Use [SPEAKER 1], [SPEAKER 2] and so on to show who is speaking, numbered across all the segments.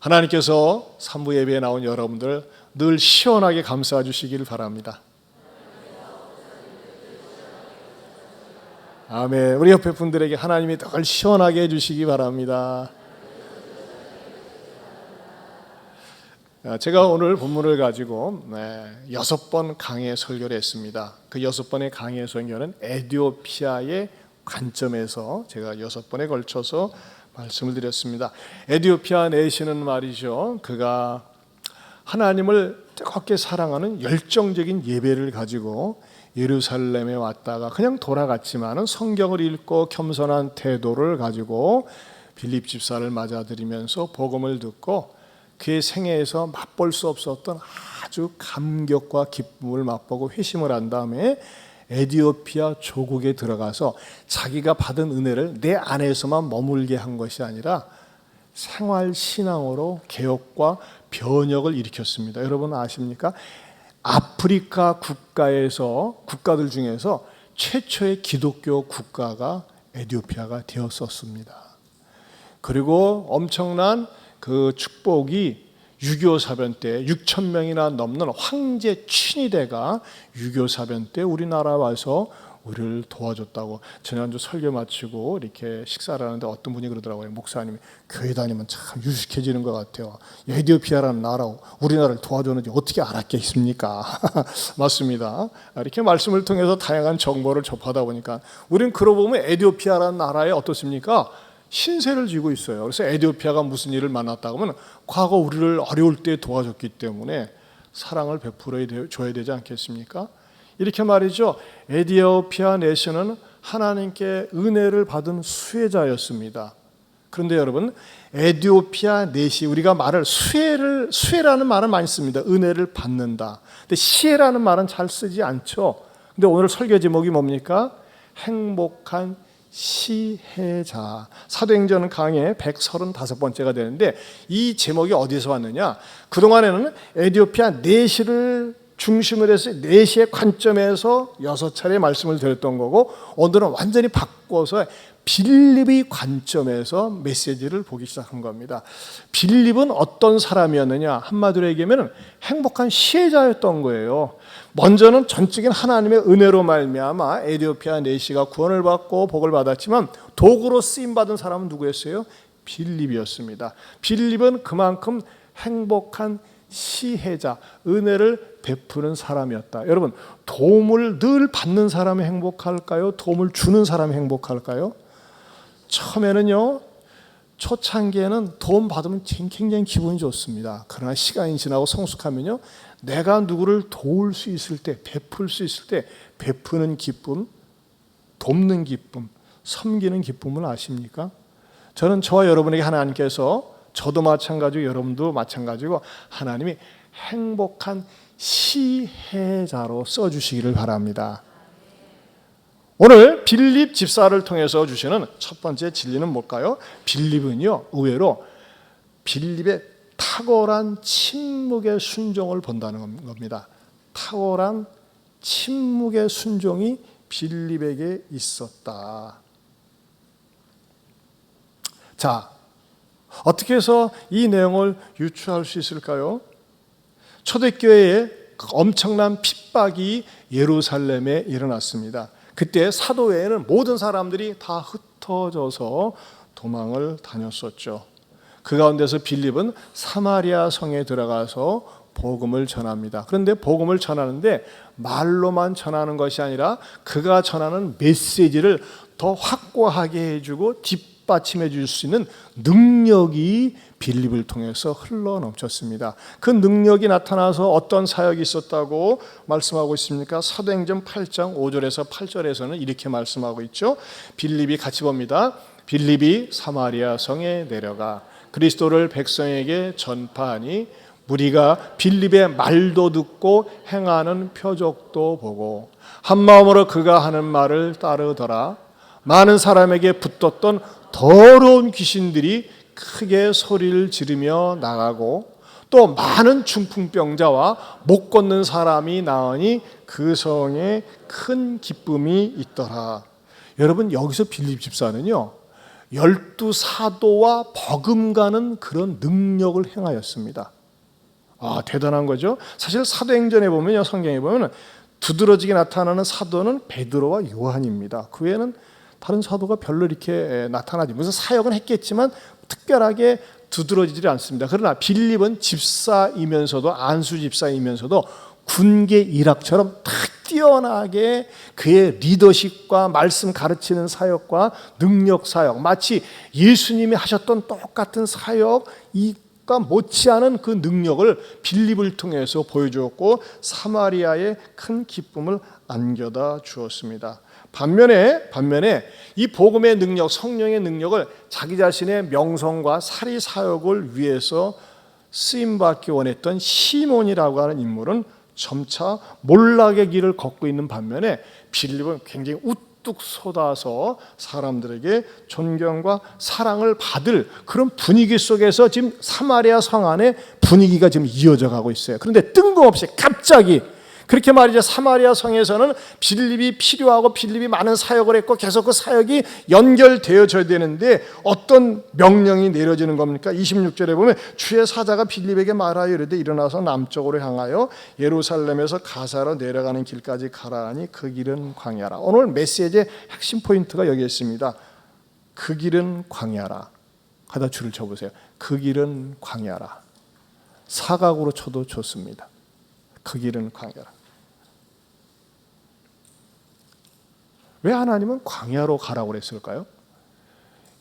[SPEAKER 1] 하나님께서 산부 예배에 나온 여러분들 늘 시원하게 감싸 주시길 바랍니다. 아멘. 우리 옆에 분들에게 하나님이 늘 시원하게 해주시기 바랍니다. 제가 오늘 본문을 가지고 6번 강의 설교를 했습니다. 그 6번의 강의 설교는 에티오피아의 관점에서 제가 6번에 걸쳐서 말씀을 드렸습니다. 에티오피아 내시는 말이죠, 그가 하나님을 뜨겁게 사랑하는 열정적인 예배를 가지고 예루살렘에 왔다가 그냥 돌아갔지만은 성경을 읽고 겸손한 태도를 가지고 빌립 집사를 맞아들이면서 복음을 듣고 그의 생애에서 맛볼 수 없었던 아주 감격과 기쁨을 맛보고 회심을 한 다음에 에티오피아 조국에 들어가서 자기가 받은 은혜를 내 안에서만 머물게 한 것이 아니라 생활 신앙으로 개혁과 변혁을 일으켰습니다. 여러분 아십니까? 아프리카 국가들 중에서 최초의 기독교 국가가 에티오피아가 되었었습니다. 그리고 엄청난 그 축복이 6.25 사변 때 6천 명이나 넘는 황제 친위대가 6.25 사변 때 우리나라 와서 우리를 도와줬다고. 지난주 설교 마치고 이렇게 식사를 하는데 어떤 분이 그러더라고요. 목사님이 교회 다니면 참 유식해지는 것 같아요. 에티오피아라는 나라 우리나라를 도와줬는지 어떻게 알았겠습니까? 맞습니다. 이렇게 말씀을 통해서 다양한 정보를 접하다 보니까 우리는 그러고 보면 에티오피아라는 나라에 어떻습니까? 신세를 지고 있어요. 그래서 에티오피아가 무슨 일을 만났다고 하면 과거 우리를 어려울 때 도와줬기 때문에 사랑을 베풀어 줘야 되지 않겠습니까? 이렇게 말이죠. 에티오피아 내셔는 하나님께 은혜를 받은 수혜자였습니다. 그런데 여러분, 에티오피아 내시, 우리가 말을 수혜라는 말을 많이 씁니다. 은혜를 받는다. 근데 시혜라는 말은 잘 쓰지 않죠. 근데 오늘 설교 제목이 뭡니까? 행복한 시혜자. 사도행전 강의 135번째가 되는데 이 제목이 어디서 왔느냐? 그동안에는 에티오피아 내시를 중심으로 해서 내시의 관점에서 6차례 말씀을 드렸던 거고, 오늘은 완전히 바꿔서 빌립의 관점에서 메시지를 보기 시작한 겁니다. 빌립은 어떤 사람이었느냐? 한마디로 얘기하면 행복한 시혜자였던 거예요. 먼저는 전적인 하나님의 은혜로 말미암아 에티오피아 내시가 구원을 받고 복을 받았지만 도구로 쓰임받은 사람은 누구였어요? 빌립이었습니다. 빌립은 그만큼 행복한 시혜자, 은혜를 베푸는 사람이었다. 여러분, 도움을 늘 받는 사람이 행복할까요? 도움을 주는 사람이 행복할까요? 처음에는요, 초창기에는 도움 받으면 굉장히 기분이 좋습니다. 그러나 시간이 지나고 성숙하면요, 내가 누구를 도울 수 있을 때, 베풀 수 있을 때 베푸는 기쁨, 돕는 기쁨, 섬기는 기쁨을 아십니까? 저는 저와 여러분에게 하나님께서, 저도 마찬가지고 여러분도 마찬가지고 하나님이 행복한 시혜자로 써주시기를 바랍니다. 오늘 빌립 집사를 통해서 주시는 첫 번째 진리는 뭘까요? 빌립은요, 의외로 빌립의 탁월한 침묵의 순종을 본다는 겁니다. 탁월한 침묵의 순종이 빌립에게 있었다. 자, 어떻게 해서 이 내용을 유추할 수 있을까요? 초대교회에 엄청난 핍박이 예루살렘에 일어났습니다. 그때 사도회에는 모든 사람들이 다 흩어져서 도망을 다녔었죠. 그 가운데서 빌립은 사마리아 성에 들어가서 복음을 전합니다. 그런데 복음을 전하는데 말로만 전하는 것이 아니라 그가 전하는 메시지를 더 확고하게 해주고 뒷받침해 줄 수 있는 능력이 빌립을 통해서 흘러넘쳤습니다. 그 능력이 나타나서 어떤 사역이 있었다고 말씀하고 있습니까? 사도행전 8장 5절에서 8절에서는 이렇게 말씀하고 있죠. 빌립이 같이 봅니다. 빌립이 사마리아 성에 내려가 그리스도를 백성에게 전파하니 무리가 빌립의 말도 듣고 행하는 표적도 보고 한 마음으로 그가 하는 말을 따르더라. 많은 사람에게 붙었던 더러운 귀신들이 크게 소리를 지르며 나가고 또 많은 중풍병자와 못 걷는 사람이 나으니 그 성에 큰 기쁨이 있더라. 여러분, 여기서 빌립 집사는요, 12 사도와 버금가는 그런 능력을 행하였습니다. 대단한 거죠. 사실 사도행전에 보면요, 성경에 보면 두드러지게 나타나는 사도는 베드로와 요한입니다. 그 외에는 다른 사도가 별로 이렇게 나타나지, 무슨 사역은 했겠지만 특별하게 두드러지지 않습니다. 그러나 빌립은 집사이면서도, 안수 집사이면서도 군계 일학처럼 딱 뛰어나게 그의 리더십과 말씀 가르치는 사역과 능력 사역, 마치 예수님이 하셨던 똑같은 사역과 못지않은 그 능력을 빌립을 통해서 보여주었고 사마리아에 큰 기쁨을 안겨다 주었습니다. 반면에 이 복음의 능력, 성령의 능력을 자기 자신의 명성과 사리 사역을 위해서 쓰임받기 원했던 시몬이라고 하는 인물은 점차 몰락의 길을 걷고 있는 반면에 빌립은 굉장히 우뚝 솟아서 사람들에게 존경과 사랑을 받을 그런 분위기 속에서 지금 사마리아 성 안에 분위기가 지금 이어져 가고 있어요. 그런데 뜬금없이 갑자기 그렇게 말이죠. 사마리아 성에서는 빌립이 필요하고 빌립이 많은 사역을 했고 계속 그 사역이 연결되어져야 되는데 어떤 명령이 내려지는 겁니까? 26절에 보면 주의 사자가 빌립에게 말하여 이르되 일어나서 남쪽으로 향하여 예루살렘에서 가사로 내려가는 길까지 가라 하니 그 길은 광야라. 오늘 메시지의 핵심 포인트가 여기 있습니다. 그 길은 광야라. 하다 줄을 쳐보세요. 그 길은 광야라. 사각으로 쳐도 좋습니다. 그 길은 광야라. 왜 하나님은 광야로 가라고 그랬을까요?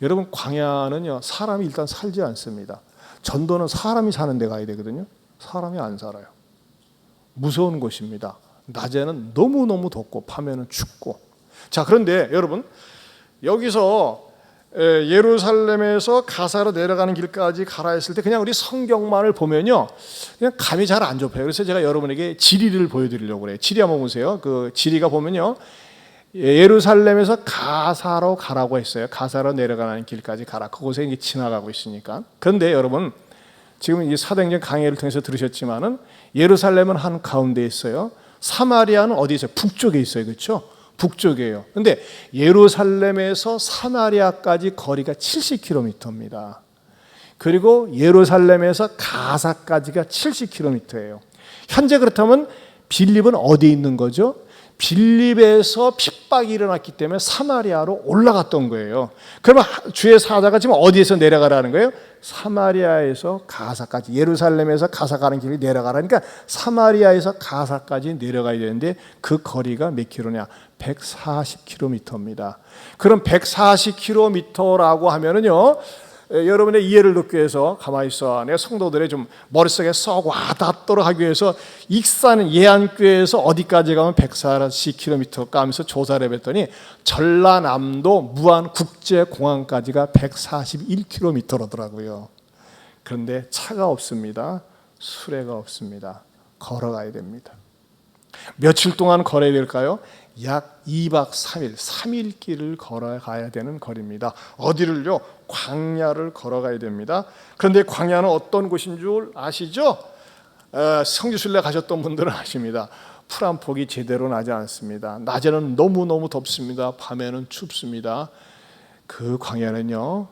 [SPEAKER 1] 여러분, 광야는요, 사람이 일단 살지 않습니다. 전도는 사람이 사는 데 가야 되거든요. 사람이 안 살아요. 무서운 곳입니다. 낮에는 너무너무 덥고 밤에는 춥고. 자, 그런데 여러분, 여기서 예루살렘에서 가사로 내려가는 길까지 가라 했을 때 그냥 우리 성경만을 보면요, 그냥 감이 잘 안 잡혀요. 그래서 제가 여러분에게 지리를 보여드리려고 그래요. 지리 한번 보세요. 그 지리가 보면요, 예루살렘에서 가사로 가라고 했어요. 가사로 내려가는 길까지 가라. 그곳에 이제 지나가고 있으니까. 그런데 여러분, 지금 이 사도행전 강해를 통해서 들으셨지만은 예루살렘은 한 가운데 있어요. 사마리아는 어디 있어요? 북쪽에 있어요. 그렇죠? 북쪽이에요. 그런데 예루살렘에서 사마리아까지 거리가 70km입니다. 그리고 예루살렘에서 가사까지가 70km예요. 현재 그렇다면 빌립은 어디에 있는 거죠? 빌립에서 핍박이 일어났기 때문에 사마리아로 올라갔던 거예요. 그러면 주의 사자가 지금 어디에서 내려가라는 거예요? 사마리아에서 가사까지, 예루살렘에서 가사 가는 길이 내려가라니까 사마리아에서 가사까지 내려가야 되는데 그 거리가 몇 킬로냐? 140km입니다. 그럼 140km라고 하면은요, 여러분의 이해를 돕기 위해서 가만히 있어. 내가 성도들의 좀 머릿속에 썩 와닿도록 하기 위해서 익산 예안교회에서 어디까지 가면 140km 가면서 조사를 해봤더니 전라남도 무안국제공항까지가 141km더라고요. 그런데 차가 없습니다. 수레가 없습니다. 걸어가야 됩니다. 며칠 동안 걸어야 될까요? 약 2박 3일, 3일 길을 걸어가야 되는 거리입니다. 어디를요? 광야를 걸어가야 됩니다. 그런데 광야는 어떤 곳인 줄 아시죠? 성지순례 가셨던 분들은 아십니다. 풀 한 폭이 제대로 나지 않습니다. 낮에는 너무너무 덥습니다. 밤에는 춥습니다. 그 광야는요,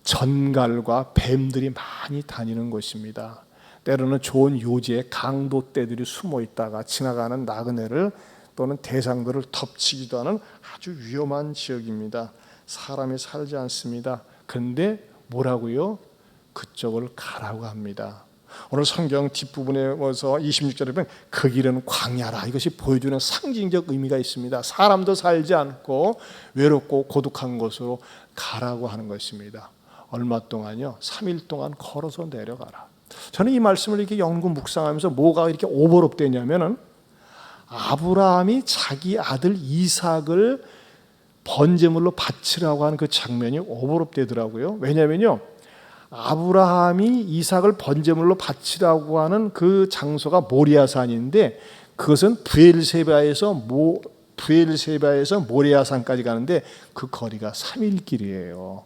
[SPEAKER 1] 전갈과 뱀들이 많이 다니는 곳입니다. 때로는 좋은 요지에 강도떼들이 숨어 있다가 지나가는 나그네를 또는 대상들을 덮치기도 하는 아주 위험한 지역입니다. 사람이 살지 않습니다. 그런데 뭐라고요? 그쪽을 가라고 합니다. 오늘 성경 뒷부분에 와서 26절에 보면 그 길은 광야라. 이것이 보여주는 상징적 의미가 있습니다. 사람도 살지 않고 외롭고 고독한 곳으로 가라고 하는 것입니다. 얼마 동안요? 3일 동안 걸어서 내려가라. 저는 이 말씀을 이렇게 연구 묵상하면서 뭐가 이렇게 오버랩되냐면은 아브라함이 자기 아들 이삭을 번제물로 바치라고 하는 그 장면이 오버랩되더라고요. 왜냐면요, 아브라함이 이삭을 번제물로 바치라고 하는 그 장소가 모리아산인데 그것은 부엘세바에서 모리아산까지 가는데 그 거리가 3일 길이에요.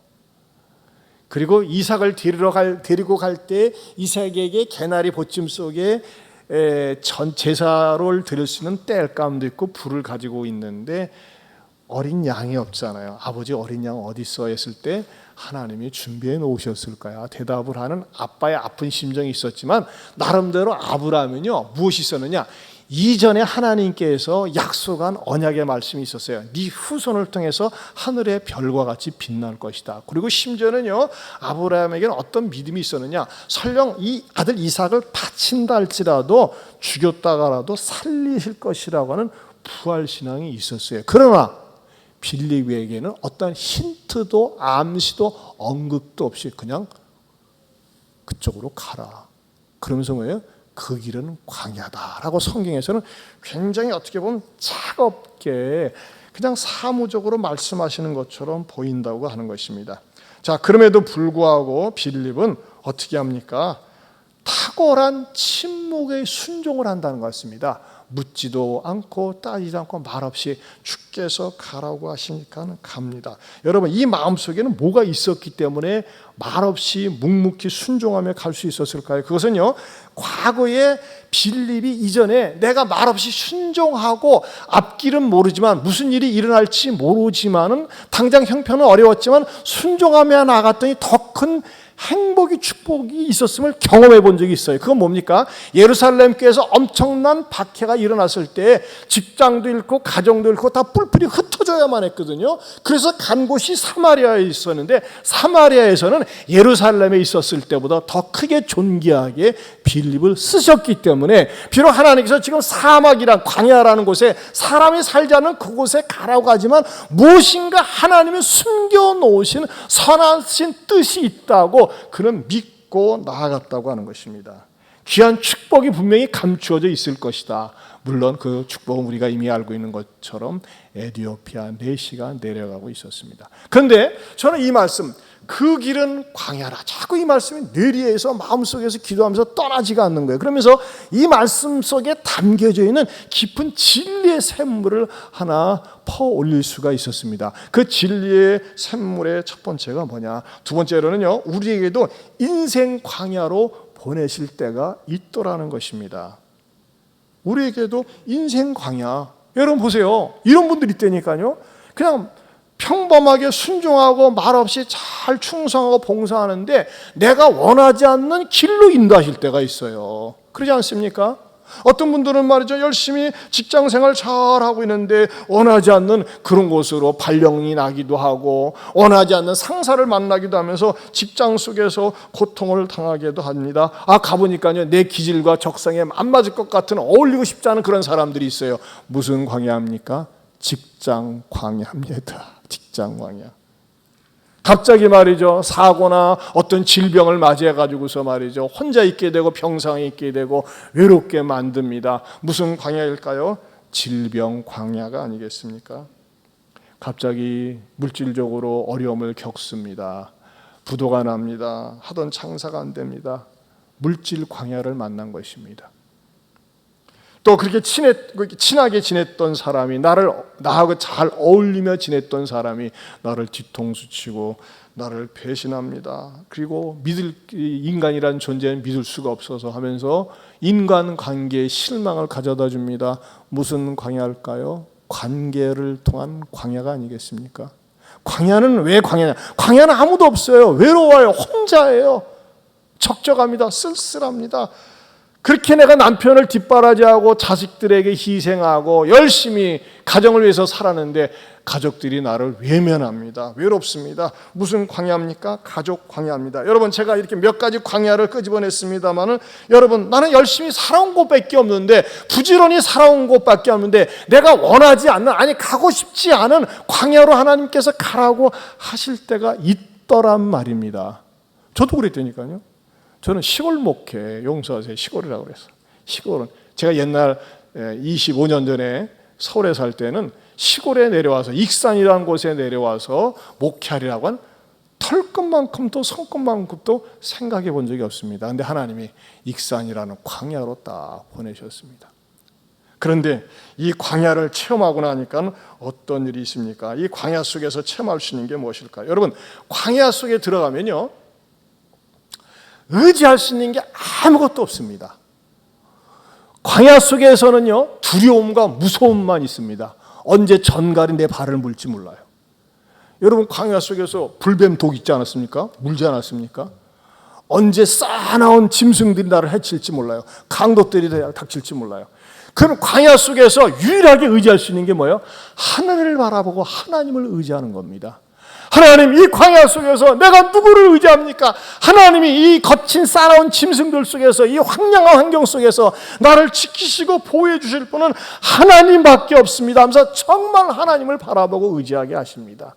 [SPEAKER 1] 그리고 이삭을 데리고 갈 때 이삭에게 개나리 보침 속에 전 제사를 드릴 수 있는 땔감도 있고 불을 가지고 있는데 어린 양이 없잖아요. 아버지 어린 양 어디 있어 했을 때 하나님이 준비해 놓으셨을까요? 대답을 하는 아빠의 아픈 심정이 있었지만 나름대로 아브라함은요 무엇이 있었느냐? 이전에 하나님께서 약속한 언약의 말씀이 있었어요. 네 후손을 통해서 하늘의 별과 같이 빛날 것이다. 그리고 심지어는요 아브라함에게는 어떤 믿음이 있었느냐? 설령 이 아들 이삭을 바친다 할지라도 죽였다가라도 살리실 것이라고 하는 부활신앙이 있었어요. 그러나 빌립에게는 어떤 힌트도 암시도 언급도 없이 그냥 그쪽으로 가라. 그러면서 뭐예요? 그 길은 광야다라고 성경에서는 굉장히 어떻게 보면 차갑게 그냥 사무적으로 말씀하시는 것처럼 보인다고 하는 것입니다. 자, 그럼에도 불구하고 빌립은 어떻게 합니까? 탁월한 침묵의 순종을 한다는 것 같습니다. 묻지도 않고 따지지 않고 말없이 주께서 가라고 하시니까 갑니다. 여러분 이 마음속에는 뭐가 있었기 때문에 말없이 묵묵히 순종하며 갈 수 있었을까요? 그것은요 과거에 빌립이 이전에 내가 말없이 순종하고 앞길은 모르지만 무슨 일이 일어날지 모르지만은 당장 형편은 어려웠지만 순종하며 나갔더니 더 큰 행복이 축복이 있었음을 경험해 본 적이 있어요. 그건 뭡니까? 예루살렘 교회에서 엄청난 박해가 일어났을 때 직장도 잃고 가정도 잃고 다 뿔뿔이 흩어져야만 했거든요. 그래서 간 곳이 사마리아에 있었는데 사마리아에서는 예루살렘에 있었을 때보다 더 크게 존귀하게 빌립을 쓰셨기 때문에 비록 하나님께서 지금 사막이란 광야라는 곳에 사람이 살지 않는 그곳에 가라고 하지만 무엇인가 하나님이 숨겨놓으신 선하신 뜻이 있다고 그는 믿고 나아갔다고 하는 것입니다. 귀한 축복이 분명히 감추어져 있을 것이다. 물론 그 축복은 우리가 이미 알고 있는 것처럼 에티오피아 내시가 내려가고 있었습니다. 그런데 저는 이 말씀 그 길은 광야라 자꾸 이 말씀이 뇌리에서 마음속에서 기도하면서 떠나지가 않는 거예요. 그러면서 이 말씀 속에 담겨져 있는 깊은 진리의 샘물을 하나 퍼올릴 수가 있었습니다. 그 진리의 샘물의 첫 번째가 뭐냐? 두 번째로는요 우리에게도 인생 광야로 보내실 때가 있더라는 것입니다. 우리에게도 인생 광야. 여러분 보세요. 이런 분들이 있다니까요. 그냥 평범하게 순종하고 말없이 잘 충성하고 봉사하는데 내가 원하지 않는 길로 인도하실 때가 있어요. 그러지 않습니까? 어떤 분들은 말이죠 열심히 직장생활 잘하고 있는데 원하지 않는 그런 곳으로 발령이 나기도 하고 원하지 않는 상사를 만나기도 하면서 직장 속에서 고통을 당하기도 합니다. 가보니까요 내 기질과 적성에 안 맞을 것 같은 어울리고 싶지 않은 그런 사람들이 있어요. 무슨 광야입니까? 직장 광야입니다. 직장 광야. 갑자기 말이죠 사고나 어떤 질병을 맞이해가지고서 말이죠 혼자 있게 되고 병상에 있게 되고 외롭게 만듭니다. 무슨 광야일까요? 질병 광야가 아니겠습니까? 갑자기 물질적으로 어려움을 겪습니다. 부도가 납니다. 하던 장사가 안 됩니다. 물질 광야를 만난 것입니다. 또 그렇게 친하게 지냈던 사람이 나하고 잘 어울리며 지냈던 사람이 나를 뒤통수 치고 나를 배신합니다. 그리고 인간이라는 존재는 믿을 수가 없어서 하면서 인간관계에 실망을 가져다 줍니다. 무슨 광야일까요? 관계를 통한 광야가 아니겠습니까? 광야는 왜 광야냐? 광야는 아무도 없어요. 외로워요. 혼자예요. 적적합니다. 쓸쓸합니다. 그렇게 내가 남편을 뒷바라지하고 자식들에게 희생하고 열심히 가정을 위해서 살았는데 가족들이 나를 외면합니다. 외롭습니다. 무슨 광야입니까? 가족 광야입니다. 여러분 제가 이렇게 몇 가지 광야를 끄집어냈습니다만은 여러분 나는 열심히 살아온 곳밖에 없는데 부지런히 살아온 곳밖에 없는데 내가 원하지 않는 가고 싶지 않은 광야로 하나님께서 가라고 하실 때가 있더란 말입니다. 저도 그랬다니까요. 저는 시골 목회, 용서하세요. 시골이라고 그랬어요. 시골은 제가 옛날 25년 전에 서울에 살 때는 시골에 내려와서 익산이라는 곳에 내려와서 목회하리라고 한 털끝만큼도 손끝만큼도 생각해 본 적이 없습니다. 그런데 하나님이 익산이라는 광야로 딱 보내셨습니다. 그런데 이 광야를 체험하고 나니까 어떤 일이 있습니까? 이 광야 속에서 체험할 수 있는 게 무엇일까요? 여러분 광야 속에 들어가면요 의지할 수 있는 게 아무것도 없습니다. 광야 속에서는요 두려움과 무서움만 있습니다. 언제 전갈이 내 발을 물지 몰라요. 여러분 광야 속에서 불뱀 독 있지 않았습니까? 물지 않았습니까? 언제 쌓아나온 짐승들이 나를 해칠지 몰라요. 강도들이 닥칠지 몰라요. 그럼 광야 속에서 유일하게 의지할 수 있는 게 뭐예요? 하늘을 바라보고 하나님을 의지하는 겁니다. 하나님, 이 광야 속에서 내가 누구를 의지합니까? 하나님이 이 거친 쌓아온 짐승들 속에서, 이 황량한 환경 속에서 나를 지키시고 보호해 주실 분은 하나님밖에 없습니다 하면서 정말 하나님을 바라보고 의지하게 하십니다.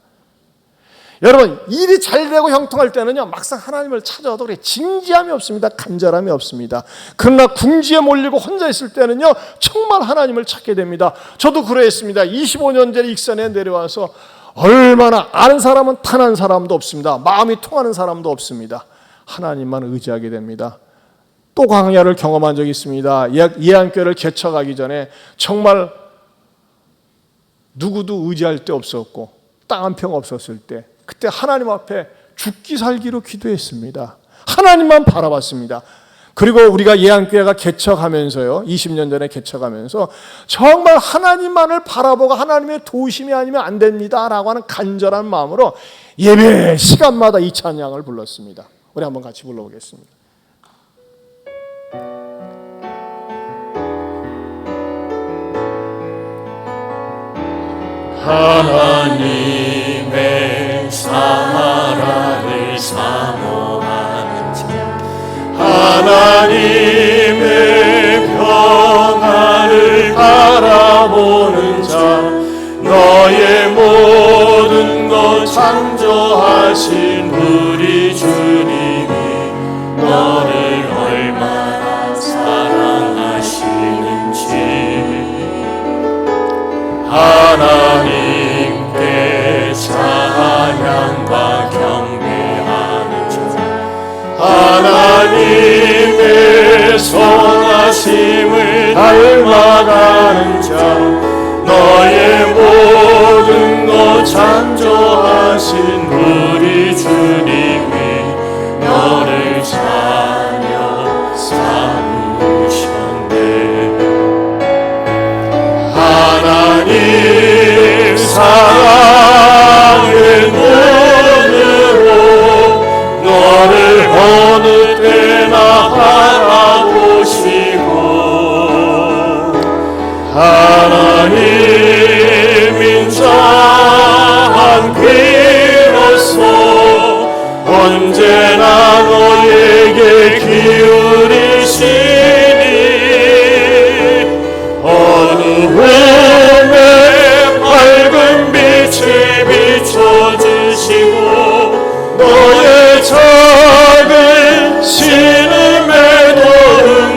[SPEAKER 1] 여러분, 일이 잘 되고 형통할 때는요, 막상 하나님을 찾아도 그래 진지함이 없습니다. 간절함이 없습니다. 그러나 궁지에 몰리고 혼자 있을 때는요, 정말 하나님을 찾게 됩니다. 저도 그러했습니다. 25년 전에 익산에 내려와서 얼마나 아는 사람은 탄한 사람도 없습니다. 마음이 통하는 사람도 없습니다. 하나님만 의지하게 됩니다. 또 광야를 경험한 적이 있습니다. 예안교회를 개척하기 전에 정말 누구도 의지할 데 없었고 땅 한 평 없었을 때, 그때 하나님 앞에 죽기 살기로 기도했습니다. 하나님만 바라봤습니다. 그리고 우리가 예안교회가 개척하면서요, 20년 전에 개척하면서 정말 하나님만을 바라보고 하나님의 도우심이 아니면 안 됩니다라고 하는 간절한 마음으로 예배 시간마다 이 찬양을 불렀습니다. 우리 한번 같이 불러보겠습니다.
[SPEAKER 2] 하나님의 사랑을 사모하는 자, 하나님의 평안을 바라보는 자, 너의 모든 것 창조하신 우리 주님이 너를 얼마나 사랑하시는지 하나님께 찬양과 경배하는 자, 하나님의 선하심을 닮아가는 자, 너의 모든 것 창조하신 우리 주님이 너를 자녀 삼으셨네. 하나님 사랑의 눈으로 너를 어느 때나 바라보시고 하나님 인자한 귀로서 언제나 너에게 기울이시니 어두움에 밝은 빛이 비춰주시고 너의 작은 신음에도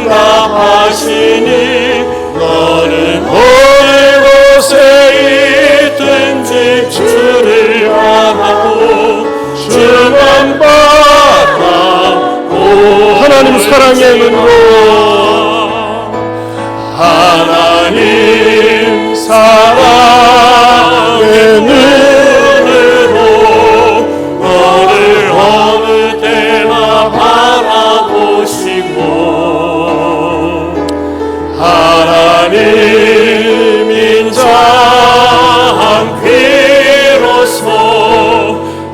[SPEAKER 2] 응답하시니 너는 어느 곳에 있든지 주를 향하고 주만 바라보 하나님 사랑의 눈으로 하나님 사랑의 눈으로 너를 어느 때나 바라보시고 하나님 인자한 귀로서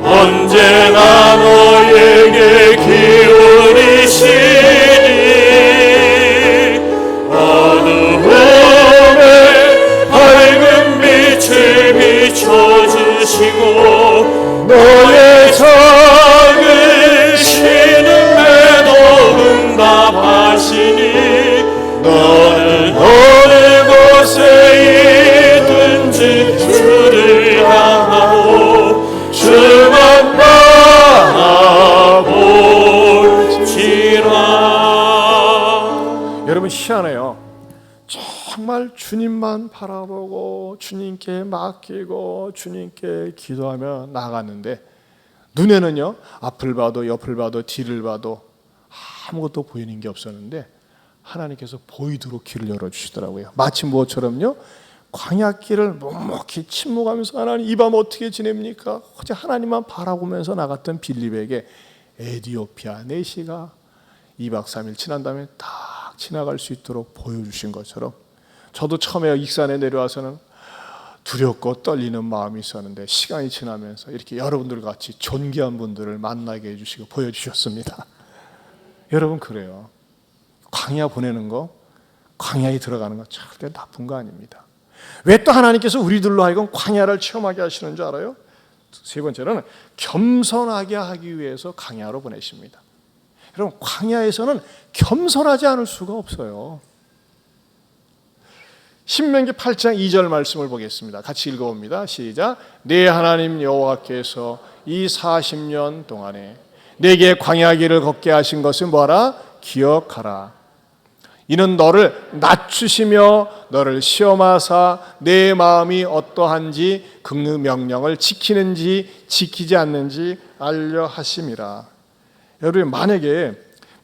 [SPEAKER 2] 언제나 너에게 기울이시니 어두움에 밝은 빛을 비춰주시고 너의 작은 신음에도 응답하시니 너는 어느 곳에 있든지 주를 향하고 주만 바라볼지라.
[SPEAKER 1] 여러분 희한해요. 정말 주님만 바라보고 주님께 맡기고 주님께 기도하며 나갔는데 눈에는요, 앞을 봐도 옆을 봐도 뒤를 봐도 아무것도 보이는 게 없었는데 하나님께서 보이도록 길을 열어주시더라고요. 마치 무엇처럼요, 광야길을 묵묵히 침묵하면서 하나님 이 밤 어떻게 지냅니까? 어제 하나님만 바라보면서 나갔던 빌립에게 에디오피아 내시가 2박 3일 지난 다음에 딱 지나갈 수 있도록 보여주신 것처럼 저도 처음에 익산에 내려와서는 두렵고 떨리는 마음이 있었는데 시간이 지나면서 이렇게 여러분들 같이 존귀한 분들을 만나게 해주시고 보여주셨습니다. 여러분 그래요. 광야 보내는 거, 광야에 들어가는 거 절대 나쁜 거 아닙니다. 왜 또 하나님께서 우리들로 하여금 광야를 체험하게 하시는 줄 알아요? 세 번째로는 겸손하게 하기 위해서 광야로 보내십니다. 여러분 광야에서는 겸손하지 않을 수가 없어요. 신명기 8장 2절 말씀을 보겠습니다. 같이 읽어봅니다. 시작. 내 하나님 여호와께서 이 40년 동안에 내게 광야길을 걷게 하신 것을 뭐하라? 기억하라. 이는 너를 낮추시며 너를 시험하사 내 마음이 어떠한지 그 명령을 지키는지 지키지 않는지 알려 하심이라. 여러분 만약에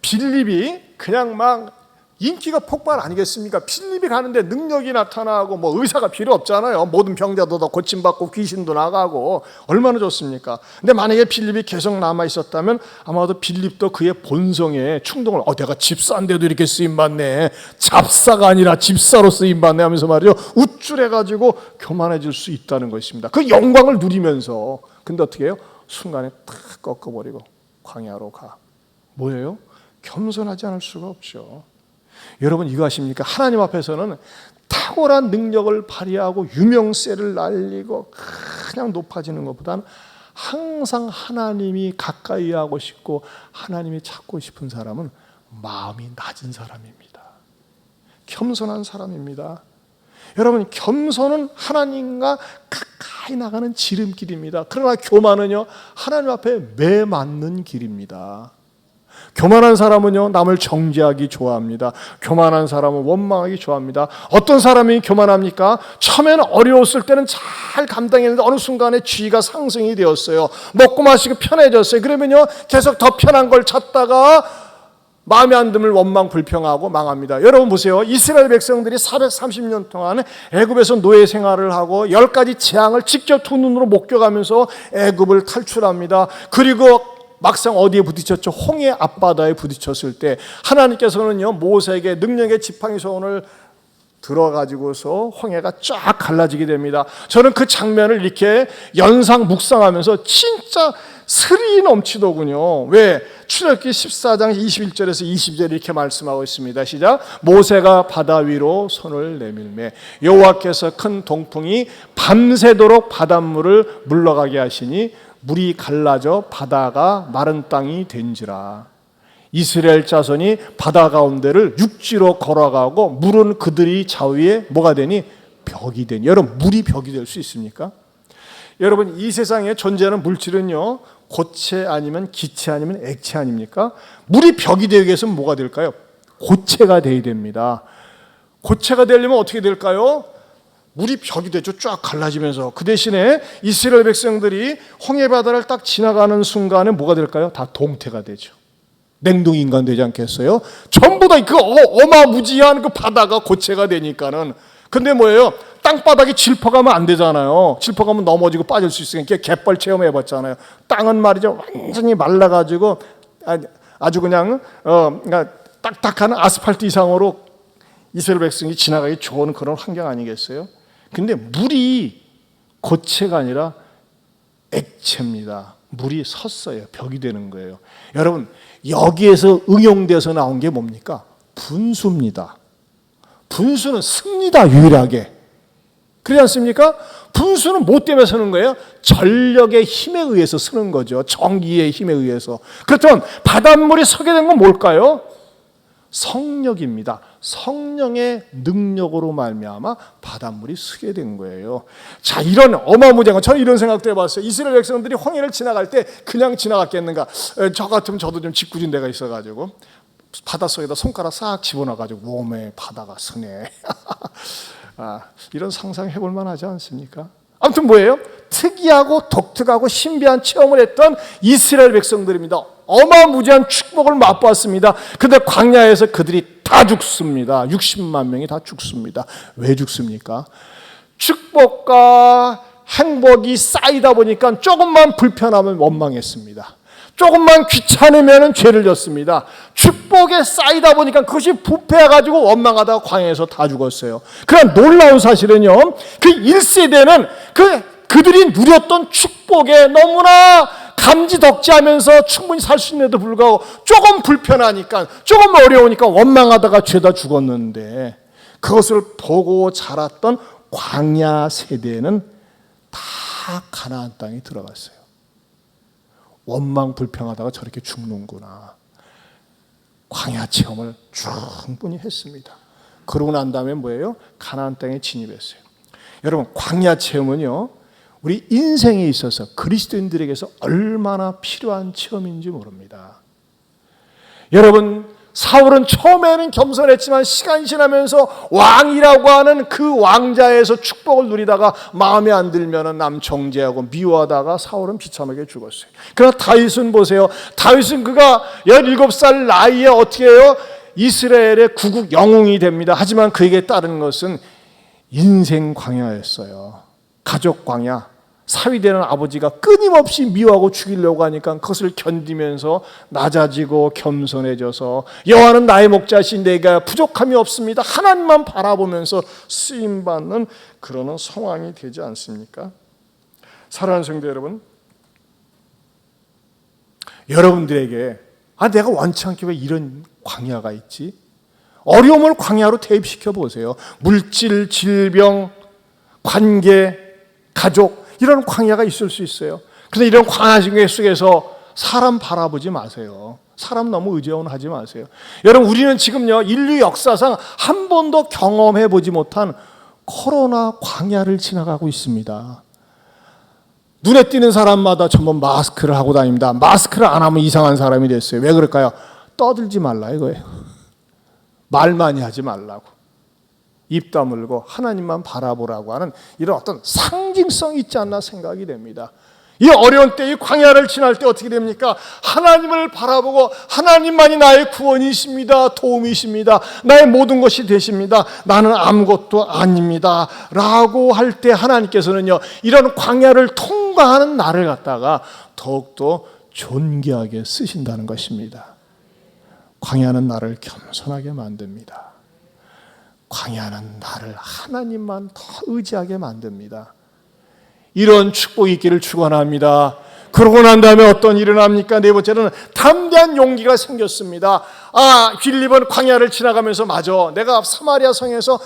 [SPEAKER 1] 빌립이 그냥 막 인기가 폭발 아니겠습니까? 필립이 가는데 능력이 나타나고 뭐 의사가 필요 없잖아요. 모든 병자도 다 고침받고 귀신도 나가고 얼마나 좋습니까? 근데 만약에 필립이 계속 남아 있었다면 아마도 필립도 그의 본성에 충동을 내가 집사인데도 이렇게 쓰임받네, 잡사가 아니라 집사로 쓰임받네 하면서 말이죠, 우쭐해가지고 교만해질 수 있다는 것입니다. 그 영광을 누리면서. 근데 어떻게 해요? 순간에 탁 꺾어버리고 광야로 가. 뭐예요? 겸손하지 않을 수가 없죠. 여러분 이거 아십니까? 하나님 앞에서는 탁월한 능력을 발휘하고 유명세를 날리고 그냥 높아지는 것보다는 항상 하나님이 가까이 하고 싶고 하나님이 찾고 싶은 사람은 마음이 낮은 사람입니다. 겸손한 사람입니다. 여러분 겸손은 하나님과 가까이 나가는 지름길입니다. 그러나 교만은요 하나님 앞에 매맞는 길입니다. 교만한 사람은요 남을 정죄하기 좋아합니다. 교만한 사람은 원망하기 좋아합니다. 어떤 사람이 교만합니까? 처음에는 어려웠을 때는 잘 감당했는데 어느 순간에 지위가 상승이 되었어요. 먹고 마시고 편해졌어요. 그러면요 계속 더 편한 걸 찾다가 마음에 안 듦을 원망 불평하고 망합니다. 여러분 보세요. 이스라엘 백성들이 430년 동안 애굽에서 노예 생활을 하고 10가지 재앙을 직접 두 눈으로 목격하면서 애굽을 탈출합니다. 그리고 막상 어디에 부딪혔죠? 홍해 앞바다에 부딪혔을 때 하나님께서는요 모세에게 능력의 지팡이 손을 들어가지고서 홍해가 쫙 갈라지게 됩니다. 저는 그 장면을 이렇게 연상 묵상하면서 진짜 스릴이 넘치더군요. 왜? 출애굽기 14장 21절에서 22절 이렇게 말씀하고 있습니다. 시작. 모세가 바다 위로 손을 내밀매 여호와께서 큰 동풍이 밤새도록 바닷물을 물러가게 하시니 물이 갈라져 바다가 마른 땅이 된지라. 이스라엘 자손이 바다 가운데를 육지로 걸어가고 물은 그들이 좌우에 뭐가 되니? 벽이 되니. 여러분 물이 벽이 될 수 있습니까? 여러분 이 세상에 존재하는 물질은요 고체 아니면 기체 아니면 액체 아닙니까? 물이 벽이 되기 위해서는 뭐가 될까요? 고체가 되어야 됩니다. 고체가 되려면 어떻게 될까요? 물이 벽이 되죠. 쫙 갈라지면서. 그 대신에 이스라엘 백성들이 홍해 바다를 딱 지나가는 순간에 뭐가 될까요? 다 동태가 되죠. 냉동인간 되지 않겠어요? 전부 다 그 어마무지한 그 바다가 고체가 되니까는. 근데 뭐예요? 땅바닥에 짚어가면 안 되잖아요. 짚어가면 넘어지고 빠질 수 있으니까 갯벌 체험해봤잖아요. 땅은 말이죠 완전히 말라가지고 아주 그냥 그러니까 딱딱한 아스팔트 이상으로 이스라엘 백성이 지나가기 좋은 그런 환경 아니겠어요? 근데 물이 고체가 아니라 액체입니다. 물이 섰어요. 벽이 되는 거예요. 여러분 여기에서 응용돼서 나온 게 뭡니까? 분수입니다. 분수는 씁니다. 유일하게. 그렇지 않습니까? 분수는 뭐 때문에 서는 거예요? 전력의 힘에 의해서 서는 거죠. 전기의 힘에 의해서. 그렇다면 바닷물이 서게 된 건 뭘까요? 성령입니다. 성령의 능력으로 말미암아 바닷물이 서게 된 거예요. 자, 이런 어마무지한 거, 저는 이런 생각도 해봤어요. 이스라엘 백성들이 홍해를 지나갈 때 그냥 지나갔겠는가? 저 같으면 저도 좀 짓궂은 데가 있어가지고 바닷속에다 손가락 싹 집어넣어가지고 몸에 바다가 서네. 이런 상상 해볼 만하지 않습니까? 아무튼 뭐예요? 특이하고 독특하고 신비한 체험을 했던 이스라엘 백성들입니다. 어마무지한 축복을 맛보았습니다. 그런데 광야에서 그들이 다 죽습니다. 60만 명이 다 죽습니다. 왜 죽습니까? 축복과 행복이 쌓이다 보니까 조금만 불편하면 원망했습니다. 조금만 귀찮으면 죄를 졌습니다. 축복에 쌓이다 보니까 그것이 부패해가지고 원망하다가 광야에서 다 죽었어요. 그러나 놀라운 사실은요, 그 1세대는 그들이 누렸던 축복에 너무나 감지덕지하면서 충분히 살 수 있는데도 불구하고 조금 불편하니까, 조금 어려우니까 원망하다가 죄다 죽었는데, 그것을 보고 자랐던 광야 세대는 다 가나안 땅에 들어갔어요. 원망 불평하다가 저렇게 죽는구나. 광야 체험을 충분히 했습니다. 그러고 난 다음에 뭐예요? 가나안 땅에 진입했어요. 여러분, 광야 체험은요, 우리 인생에 있어서 그리스도인들에게서 얼마나 필요한 체험인지 모릅니다. 여러분, 사울은 처음에는 겸손했지만 시간이 지나면서 왕이라고 하는 그 왕자에서 축복을 누리다가 마음에 안 들면 남정죄하고 미워하다가 사울은 비참하게 죽었어요. 그러나 다윗은 보세요. 다윗은 그가 17살 나이에 어떻게 해요? 이스라엘의 구국 영웅이 됩니다. 하지만 그에게 따른 것은 인생 광야였어요. 가족 광야. 사위되는 아버지가 끊임없이 미워하고 죽이려고 하니까 그것을 견디면서 낮아지고 겸손해져서 여호와는 나의 목자신 내가 부족함이 없습니다. 하나님만 바라보면서 쓰임받는 그런 상황이 되지 않습니까? 사랑하는 성도 여러분, 여러분들에게 내가 원치 않게 왜 이런 광야가 있지? 어려움을 광야로 대입시켜 보세요. 물질, 질병, 관계, 가족, 이런 광야가 있을 수 있어요. 그래서 이런 광야 속에서 사람 바라보지 마세요. 사람 너무 의존하지 마세요. 여러분, 우리는 지금요, 인류 역사상 한 번도 경험해 보지 못한 코로나 광야를 지나가고 있습니다. 눈에 띄는 사람마다 전부 마스크를 하고 다닙니다. 마스크를 안 하면 이상한 사람이 됐어요. 왜 그럴까요? 떠들지 말라 이거예요. 말 많이 하지 말라고. 입 다물고 하나님만 바라보라고 하는 이런 어떤 상징성이 있지 않나 생각이 됩니다. 이 어려운 때, 이 광야를 지날 때 어떻게 됩니까? 하나님을 바라보고 하나님만이 나의 구원이십니다. 도움이십니다. 나의 모든 것이 되십니다. 나는 아무것도 아닙니다. 라고 할 때 하나님께서는요, 이런 광야를 통과하는 나를 갖다가 더욱더 존귀하게 쓰신다는 것입니다. 광야는 나를 겸손하게 만듭니다. 광야는 나를 하나님만 더 의지하게 만듭니다. 이런 축복이 있기를 축원합니다. 그러고 난 다음에 어떤 일이 일어납니까? 네 번째는 담대한 용기가 생겼습니다. 빌립은 광야를 지나가면서 맞아, 내가 사마리아 성에서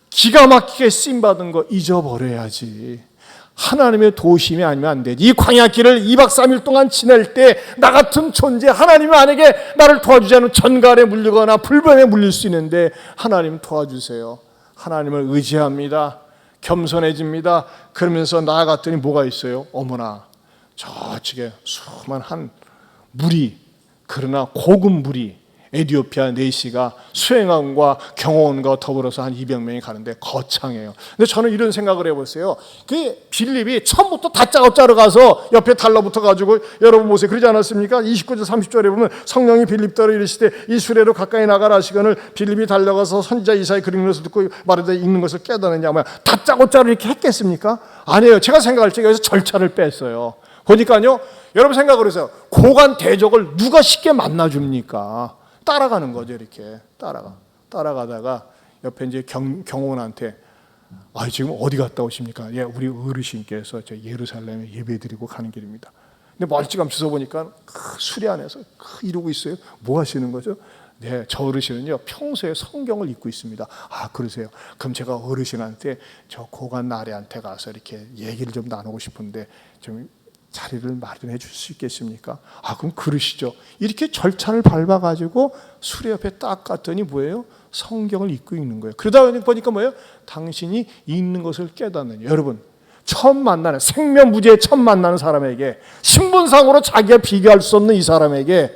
[SPEAKER 1] 기가 막히게 쓰임받은 거 잊어버려야지. 하나님의 도우심이 아니면 안 되지. 이 광야길을 2박 3일 동안 지낼 때 나 같은 존재, 하나님이 만약에 나를 도와주지 않으면 전갈에 물리거나 불병에 물릴 수 있는데 하나님 도와주세요. 하나님을 의지합니다. 겸손해집니다. 그러면서 나아갔더니 뭐가 있어요? 어머나, 저쪽에 수많은 물이, 그러나 고급 물이, 에티오피아 내시가 수행원과 경호원과 더불어서 한 200명이 가는데 거창해요. 근데 저는 이런 생각을 해보세요. 그 빌립이 처음부터 다짜고짜로 가서 옆에 달라붙어가지고, 여러분 보세요. 그러지 않았습니까? 29절 30절에 보면 성령이 빌립더러 이르시되 이 수레로 가까이 나가라 하시거늘 빌립이 달려가서 선지자 이사야 그린 것을 듣고 말하되 읽는 것을 깨달았냐. 다짜고짜로 이렇게 했겠습니까? 아니에요. 제가 생각할 때 여기서 절차를 뺐어요. 보니까요, 여러분 생각을 해서 고관 대적을 누가 쉽게 만나줍니까? 따라가는 거죠. 이렇게 따라가다가 옆에 이제 경호원한테 지금 어디 갔다 오십니까? 예, 우리 어르신께서 저 예루살렘에 예배드리고 가는 길입니다. 근데 멀찌감치 보니까 수리 안에서 이러고 있어요. 뭐 하시는 거죠? 네, 저 어르신은요 평소에 성경을 읽고 있습니다. 그러세요? 그럼 제가 어르신한테 저 고관 나리한테 가서 이렇게 얘기를 좀 나누고 싶은데 좀 자리를 마련해 줄 수 있겠습니까? 그럼 그러시죠. 이렇게 절차를 밟아가지고 수레 옆에 딱 갔더니 뭐예요? 성경을 읽고 있는 거예요. 그러다 보니까 뭐예요? 당신이 읽는 것을 깨닫는, 여러분 처음 만나는, 생면부지에 처음 만나는 사람에게, 신분상으로 자기가 비교할 수 없는 이 사람에게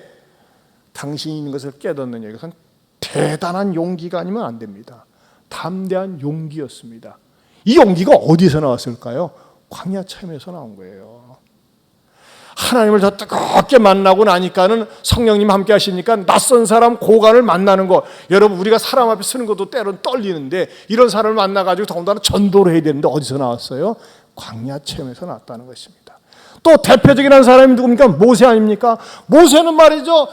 [SPEAKER 1] 당신이 있는 것을 깨닫는, 이것은 대단한 용기가 아니면 안 됩니다. 담대한 용기였습니다. 이 용기가 어디서 나왔을까요? 광야 체험에서 나온 거예요. 하나님을 더 뜨겁게 만나고 나니까는 성령님 함께 하시니까 낯선 사람, 고관을 만나는 거, 여러분 우리가 사람 앞에 서는 것도 때로는 떨리는데 이런 사람을 만나가지고 더군다나 전도를 해야 되는데 어디서 나왔어요? 광야 체험에서 나왔다는 것입니다. 또 또 대표적인 한 사람이 누굽니까? 모세 아닙니까? 모세는 말이죠,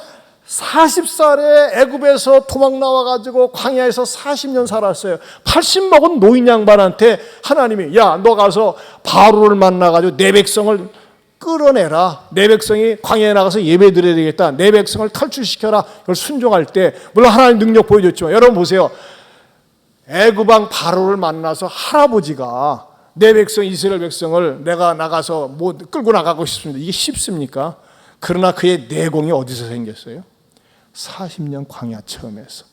[SPEAKER 1] 40살에 애굽에서 도망 나와가지고 광야에서 40년 살았어요. 80 먹은 노인 양반한테 하나님이, 야, 너 가서 바로를 만나가지고 내 백성을 끌어내라. 내 백성이 광야에 나가서 예배 드려야 되겠다. 내 백성을 탈출시켜라. 그걸 순종할 때, 물론 하나님 능력 보여줬지만, 여러분 보세요. 애굽왕 바로를 만나서 할아버지가 내 백성 이스라엘 백성을 내가 나가서 뭐 끌고 나가고 싶습니다. 이게 쉽습니까? 그러나 그의 내공이 어디서 생겼어요? 40년 광야 체험에서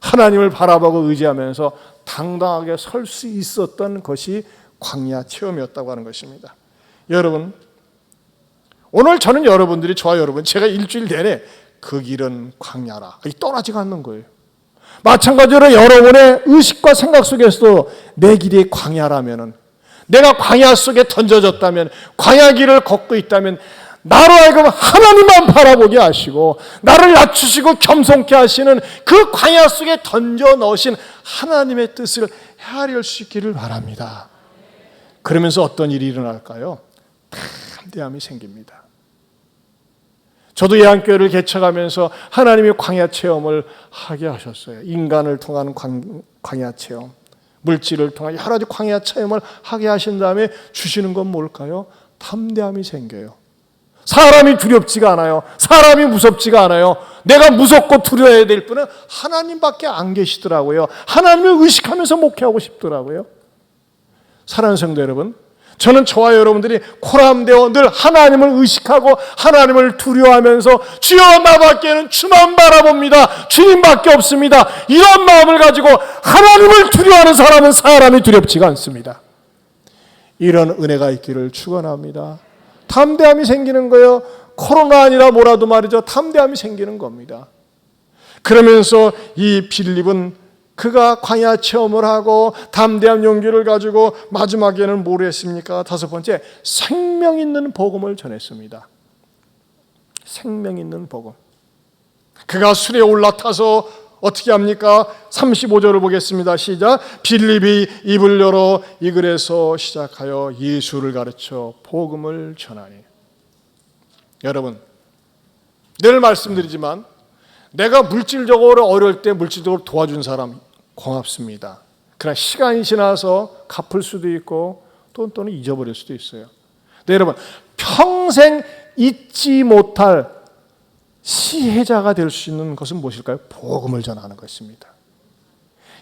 [SPEAKER 1] 하나님을 바라보고 의지하면서 당당하게 설 수 있었던 것이 광야 체험이었다고 하는 것입니다. 여러분, 오늘 저는 여러분들이, 저와 여러분, 제가 일주일 내내 그 길은 광야라, 떠나지가 않는 거예요. 마찬가지로 여러분의 의식과 생각 속에서도 내 길이 광야라면은, 내가 광야 속에 던져졌다면, 광야 길을 걷고 있다면, 나로 하여금 하나님만 바라보게 하시고 나를 낮추시고 겸손케 하시는 그 광야 속에 던져 넣으신 하나님의 뜻을 헤아릴 수 있기를 바랍니다. 그러면서 어떤 일이 일어날까요? 담대함이 생깁니다. 저도 예안교회를 개척하면서 하나님이 광야 체험을 하게 하셨어요. 인간을 통한 광야 체험, 물질을 통한 여러 가지 광야 체험을 하게 하신 다음에 주시는 건 뭘까요? 담대함이 생겨요. 사람이 두렵지가 않아요. 사람이 무섭지가 않아요. 내가 무섭고 두려워야 될 분은 하나님밖에 안 계시더라고요. 하나님을 의식하면서 목회하고 싶더라고요. 사랑하는 성도 여러분, 저는 저와 여러분들이 코람되어 늘 하나님을 의식하고 하나님을 두려워하면서 주여 나밖에는 주만 바라봅니다. 주님밖에 없습니다. 이런 마음을 가지고 하나님을 두려워하는 사람은 사람이 두렵지가 않습니다. 이런 은혜가 있기를 축원합니다. 담대함이 생기는 거예요. 코로나 아니라 뭐라도 말이죠. 담대함이 생기는 겁니다. 그러면서 이 빌립은 그가 광야 체험을 하고 담대한 용기를 가지고 마지막에는 뭘 했습니까? 5번째, 생명 있는 복음을 전했습니다. 생명 있는 복음. 그가 술에 올라타서 어떻게 합니까? 35절을 보겠습니다. 시작. 빌립이 입을 열어 이 글에서 시작하여 예수를 가르쳐 복음을 전하니. 여러분, 늘 말씀드리지만 내가 물질적으로 어려울 때 물질적으로 도와준 사람 고맙습니다. 그러나 시간이 지나서 갚을 수도 있고 또는 잊어버릴 수도 있어요. 네, 여러분, 평생 잊지 못할 시혜자가 될 수 있는 것은 무엇일까요? 복음을 전하는 것입니다.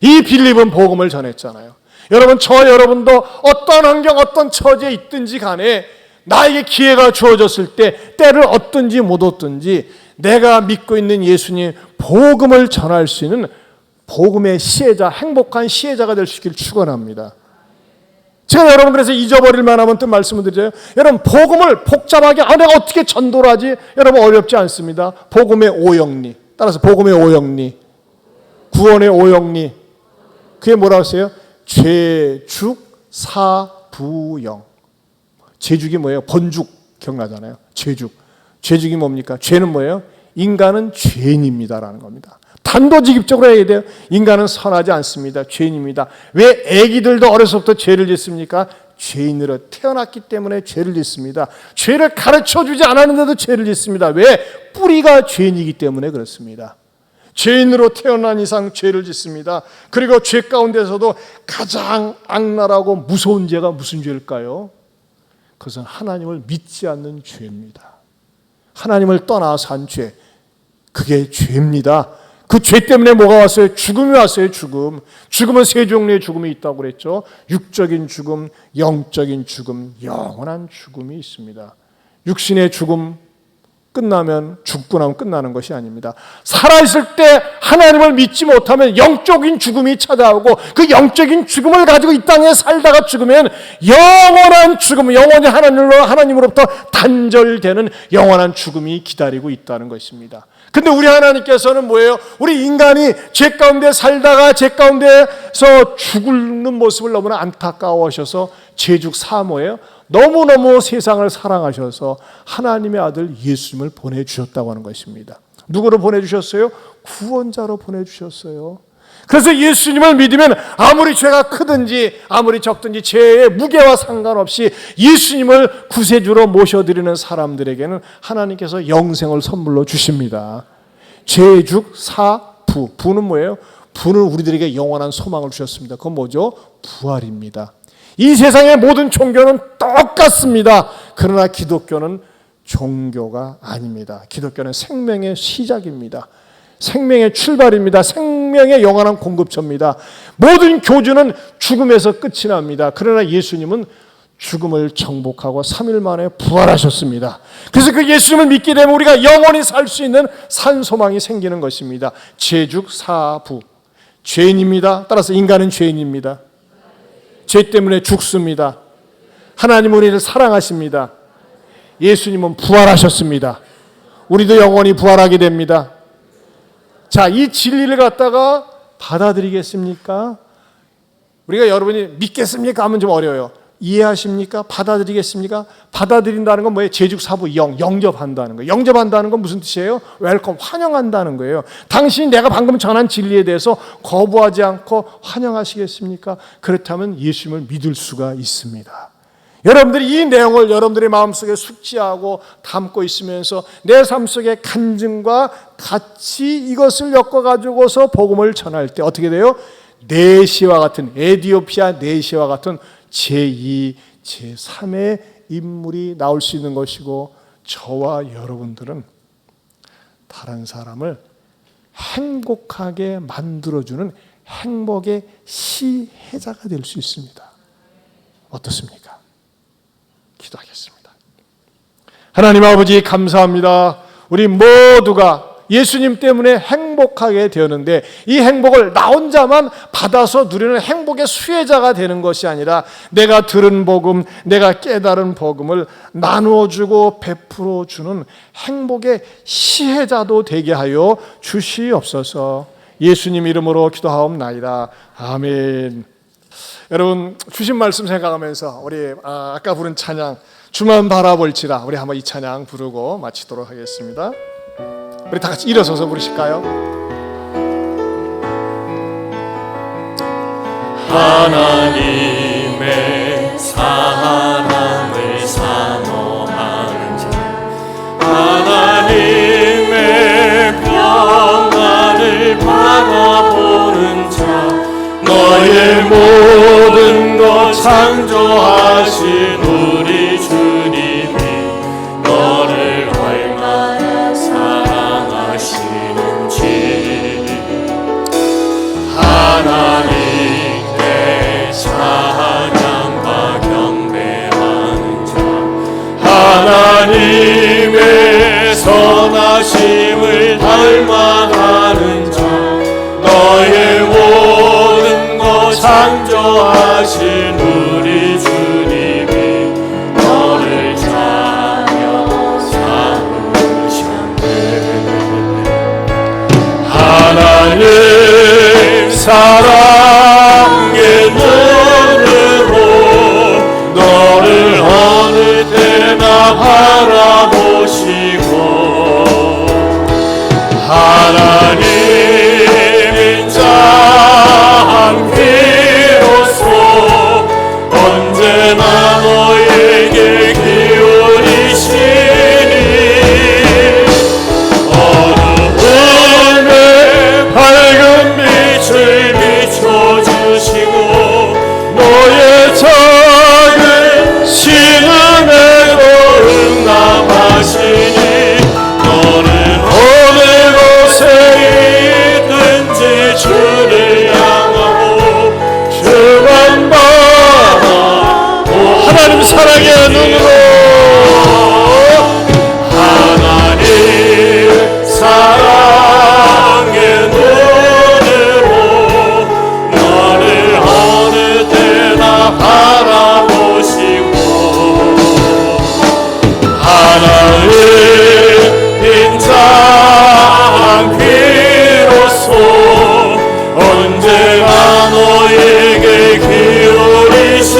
[SPEAKER 1] 이 빌립은 복음을 전했잖아요. 여러분, 저와 여러분도 어떤 환경, 어떤 처지에 있든지 간에 나에게 기회가 주어졌을 때 때를 얻든지 못 얻든지 내가 믿고 있는 예수님 복음을 전할 수 있는 복음의 시혜자, 행복한 시혜자가 될 수 있기를 축원합니다. 제가 여러분 그래서 잊어버릴 만하면 또 말씀을 드려요. 여러분, 복음을 복잡하게 내가 어떻게 전도를 하지? 여러분, 어렵지 않습니다. 복음의 오영리. 따라서 복음의 오영리, 구원의 오영리. 그게 뭐라고 했어요? 죄죽 사부영. 죄죽이 뭐예요? 번죽 기억나잖아요. 죄죽. 죄죽이 뭡니까? 죄는 뭐예요? 인간은 죄인입니다라는 겁니다. 단도직입적으로 해야 돼요. 인간은 선하지 않습니다. 죄인입니다. 왜 아기들도 어려서부터 죄를 짓습니까? 죄인으로 태어났기 때문에 죄를 짓습니다. 죄를 가르쳐주지 않았는데도 죄를 짓습니다. 왜? 뿌리가 죄인이기 때문에 그렇습니다. 죄인으로 태어난 이상 죄를 짓습니다. 그리고 죄 가운데서도 가장 악랄하고 무서운 죄가 무슨 죄일까요? 그것은 하나님을 믿지 않는 죄입니다. 하나님을 떠나서 한 죄, 그게 죄입니다. 그 죄 때문에 뭐가 왔어요? 죽음이 왔어요. 죽음은 세 종류의 죽음이 있다고 그랬죠. 육적인 죽음, 영적인 죽음, 영원한 죽음이 있습니다. 육신의 죽음 끝나면, 죽고 나면 끝나는 것이 아닙니다. 살아있을 때 하나님을 믿지 못하면 영적인 죽음이 찾아오고 그 영적인 죽음을 가지고 이 땅에 살다가 죽으면 영원한 죽음, 영원히 하나님으로부터 단절되는 영원한 죽음이 기다리고 있다는 것입니다. 근데 우리 하나님께서는 뭐예요? 우리 인간이 죄 가운데 살다가 죄 가운데서 죽는 모습을 너무나 안타까워하셔서 죄죽 사모예요. 너무너무 세상을 사랑하셔서 하나님의 아들 예수님을 보내주셨다고 하는 것입니다. 누구로 보내주셨어요? 구원자로 보내주셨어요. 그래서 예수님을 믿으면 아무리 죄가 크든지 아무리 적든지 죄의 무게와 상관없이 예수님을 구세주로 모셔드리는 사람들에게는 하나님께서 영생을 선물로 주십니다. 죄죽 사부. 부는 뭐예요? 부는 우리들에게 영원한 소망을 주셨습니다. 그건 뭐죠? 부활입니다. 이 세상의 모든 종교는 똑같습니다. 그러나 기독교는 종교가 아닙니다. 기독교는 생명의 시작입니다. 생명의 출발입니다. 생명의 영원한 공급처입니다. 모든 교주는 죽음에서 끝이 납니다. 그러나 예수님은 죽음을 정복하고 3일 만에 부활하셨습니다. 그래서 그 예수님을 믿게 되면 우리가 영원히 살 수 있는 산소망이 생기는 것입니다. 죄죽 사부. 죄인입니다. 따라서 인간은 죄인입니다. 죄 때문에 죽습니다. 하나님은 우리를 사랑하십니다. 예수님은 부활하셨습니다. 우리도 영원히 부활하게 됩니다. 자, 이 진리를 갖다가 받아들이겠습니까? 우리가 여러분이 믿겠습니까? 하면 좀 어려워요. 이해하십니까? 받아들이겠습니까? 받아들인다는 건 뭐예요? 제죽사부 영접한다는 거예요. 영접한다는 건 무슨 뜻이에요? 웰컴, 환영한다는 거예요. 당신이 내가 방금 전한 진리에 대해서 거부하지 않고 환영하시겠습니까? 그렇다면 예수님을 믿을 수가 있습니다. 여러분들이 이 내용을 여러분들의 마음속에 숙지하고 담고 있으면서 내 삶 속에 간증과 같이 이것을 엮어가지고서 복음을 전할 때 어떻게 돼요? 네시와 같은, 에디오피아 네시와 같은 제2, 제3의 인물이 나올 수 있는 것이고, 저와 여러분들은 다른 사람을 행복하게 만들어주는 행복의 시혜자가 될 수 있습니다. 어떻습니까? 기도하겠습니다. 하나님 아버지 감사합니다. 우리 모두가 예수님 때문에 행복하게 되었는데 이 행복을 나 혼자만 받아서 누리는 행복의 수혜자가 되는 것이 아니라 내가 들은 복음, 내가 깨달은 복음을 나누어주고 베풀어주는 행복의 시혜자도 되게 하여 주시옵소서. 예수님 이름으로 기도하옵나이다. 아멘. 여러분 주신 말씀 생각하면서 우리 아까 부른 찬양 주만 바라볼지라 우리 한번 이 찬양 부르고 마치도록 하겠습니다. 우리 다 같이 일어서서 부르실까요?
[SPEAKER 2] 하나님의 사랑을 사모하는 자, 하나님의 평안을 바라보는 자, 너의 모든 것 창조하신 우리 주님이 너를 얼마나 사랑하시는지 하나님께 찬양과 경배하는 자, 하나님의 선하심을 닮아가는 자, 너의 모든 것 창조하신 우리 주님이 너를 자녀 삼으셨네. 하나님 사랑의 눈으로 너를 어느 때나 바라보시고 하나님인 자 비로소 언제나 너에게 기울이시니 어두움에 밝은 빛을 비춰주시고 너의 작은 신음에도 응답하시니 너는 어느 곳에 있든지 주를 향하고 주만 바라보 하나님 사랑의 눈으로 하나님 사랑의 눈으로 너를 어느 때나 바라보시고 하나님인 자 비로소 언제나 너에게 기울이시니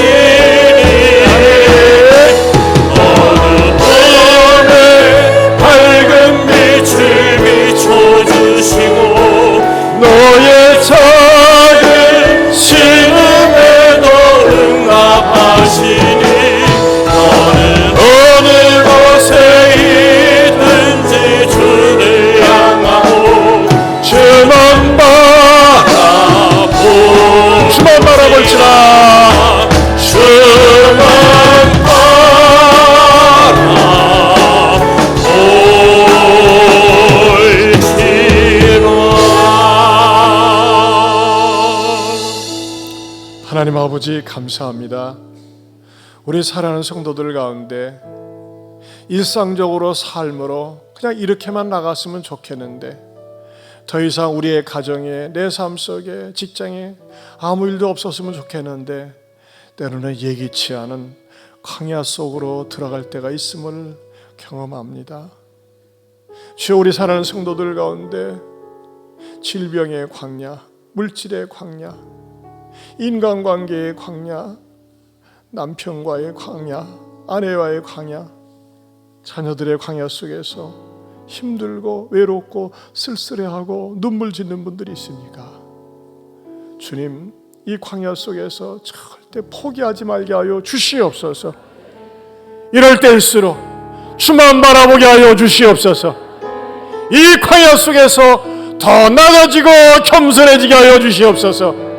[SPEAKER 1] 하나님 아버지 감사합니다. 우리 사랑하는 성도들 가운데 일상적으로 삶으로 그냥 이렇게만 나갔으면 좋겠는데 더 이상 우리의 가정에, 내 삶 속에, 직장에 아무 일도 없었으면 좋겠는데 때로는 예기치 않은 광야 속으로 들어갈 때가 있음을 경험합니다. 주여, 우리 사랑하는 성도들 가운데 질병의 광야, 물질의 광야, 인간관계의 광야, 남편과의 광야, 아내와의 광야, 자녀들의 광야 속에서 힘들고 외롭고 쓸쓸해하고 눈물 짓는 분들이 있습니까? 주님, 이 광야 속에서 절대 포기하지 말게 하여 주시옵소서. 이럴 때일수록 주만 바라보게 하여 주시옵소서. 이 광야 속에서 더 나아지고 겸손해지게 하여 주시옵소서.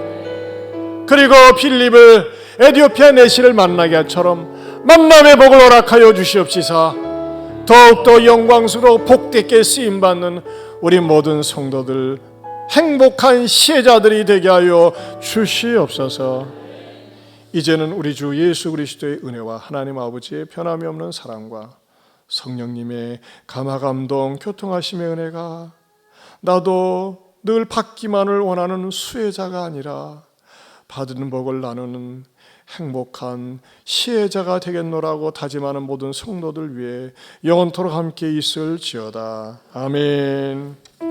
[SPEAKER 1] 그리고 필립을 에티오피아 내시를 만나게 한처럼 만남의 복을 허락하여 주시옵시사. 더욱더 영광스러워 복되게 쓰임받는 우리 모든 성도들, 행복한 시혜자들이 되게 하여 주시옵소서. 이제는 우리 주 예수 그리스도의 은혜와 하나님 아버지의 변함이 없는 사랑과 성령님의 감화감동 교통하심의 은혜가 나도 늘 받기만을 원하는 수혜자가 아니라 받는 복을 나누는 행복한 시혜자가 되겠노라고 다짐하는 모든 성도들 위해 영원토록 함께 있을지어다. 아멘.